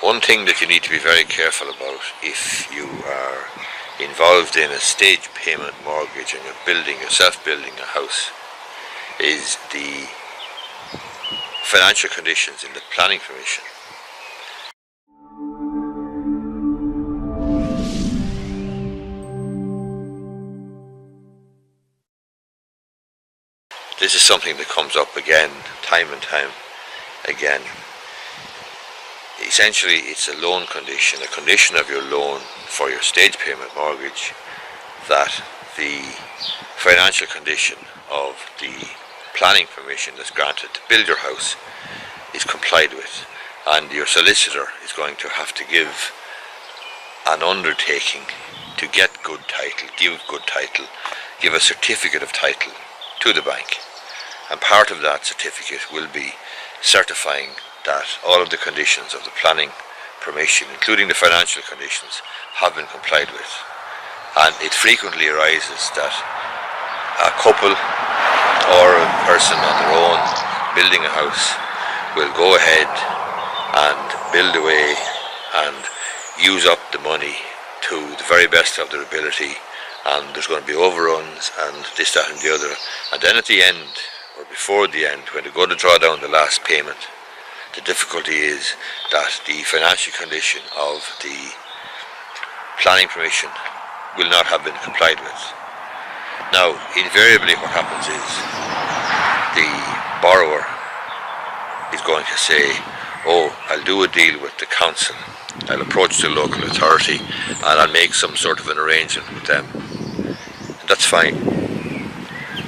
One thing that you need to be very careful about if you are involved in a stage payment mortgage and you're self-building a house is the financial conditions in the planning permission. This is something that comes up again, time and time again. Essentially, it's a loan condition, a condition of your loan for your stage payment mortgage, that the financial condition of the planning permission that's granted to build your house is complied with, and your solicitor is going to have to give an undertaking to get good title, give a certificate of title to the bank, and part of that certificate will be certifying that all of the conditions of the planning permission, including the financial conditions, have been complied with. And it frequently arises that a couple or a person on their own building a house will go ahead and build away and use up the money to the very best of their ability, and there's going to be overruns and this, that and the other, and then at the end, or before the end, when they go to draw down the last payment, the difficulty is that the financial condition of the planning permission will not have been complied with. Now, invariably what happens is the borrower is going to say, oh, I'll do a deal with the council, I'll approach the local authority and I'll make some sort of an arrangement with them. And that's fine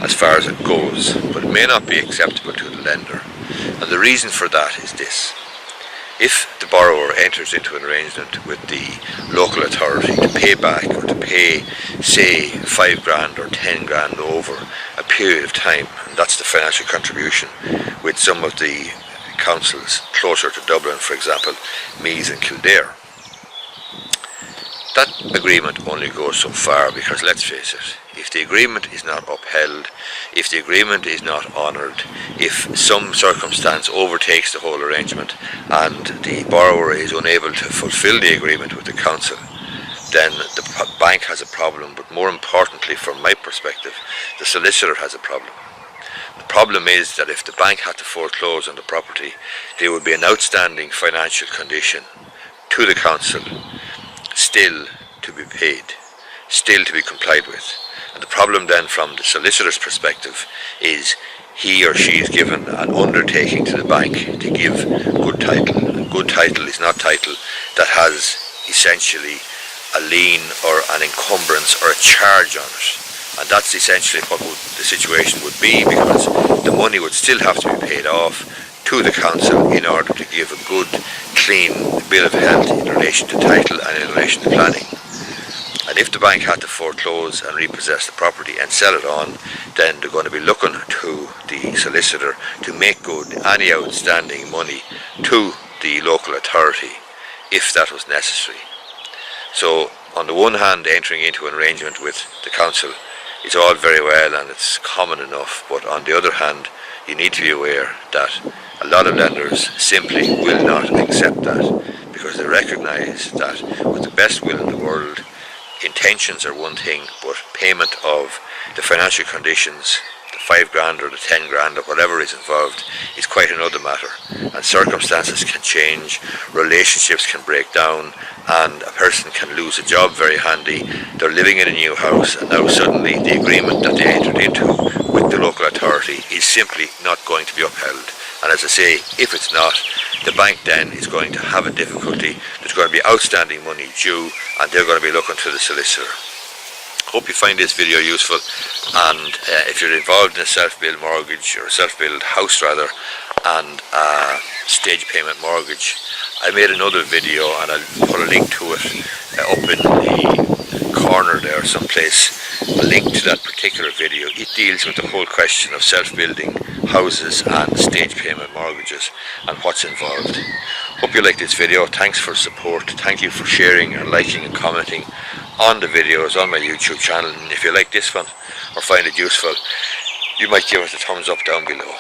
as far as it goes, but it may not be acceptable to the lender. And the reason for that is this: if the borrower enters into an arrangement with the local authority to pay back or to pay, say, 5 grand or 10 grand over a period of time, and that's the financial contribution with some of the councils closer to Dublin, for example, Meath and Kildare, that agreement only goes so far, because let's face it, if the agreement is not upheld, if the agreement is not honoured, if some circumstance overtakes the whole arrangement and the borrower is unable to fulfil the agreement with the council, then the bank has a problem, but more importantly from my perspective, the solicitor has a problem. The problem is that if the bank had to foreclose on the property, there would be an outstanding financial condition to the council still to be paid, still to be complied with. And the problem then from the solicitor's perspective is he or she is given an undertaking to the bank to give good title. And good title is not title that has essentially a lien or an encumbrance or a charge on it. And that's essentially what the situation would be, because the money would still have to be paid off to the council in order to give a good, clean bill of health in relation to title and in relation to planning. And if the bank had to foreclose and repossess the property and sell it on, then they're going to be looking to the solicitor to make good any outstanding money to the local authority if that was necessary. So on the one hand, entering into an arrangement with the council is all very well and it's common enough, but on the other hand, you need to be aware that a lot of lenders simply will not accept that, because they recognise that with the best will in the world, intentions are one thing, but payment of the financial conditions, the 5 grand or the 10 grand or whatever is involved, is quite another matter. And circumstances can change, relationships can break down, and a person can lose a job very handy. They're living in a new house and now suddenly the agreement that they entered into with the local authority is simply not going to be upheld. And as I say, if it's not, the bank then is going to have a difficulty. There's going to be outstanding money due and they're going to be looking to the solicitor. Hope you find this video useful, and if you're involved in a self-build mortgage, or a self-build house rather, and a stage payment mortgage, I made another video and I'll put a link to it up in the corner there someplace, a link to that particular video. It deals with the whole question of self-building houses and stage payment mortgages and what's involved. Hope you like this video. Thanks for support. Thank you for sharing and liking and commenting on the videos on my YouTube channel, and if you like this one or find it useful, you might give it a thumbs up down below.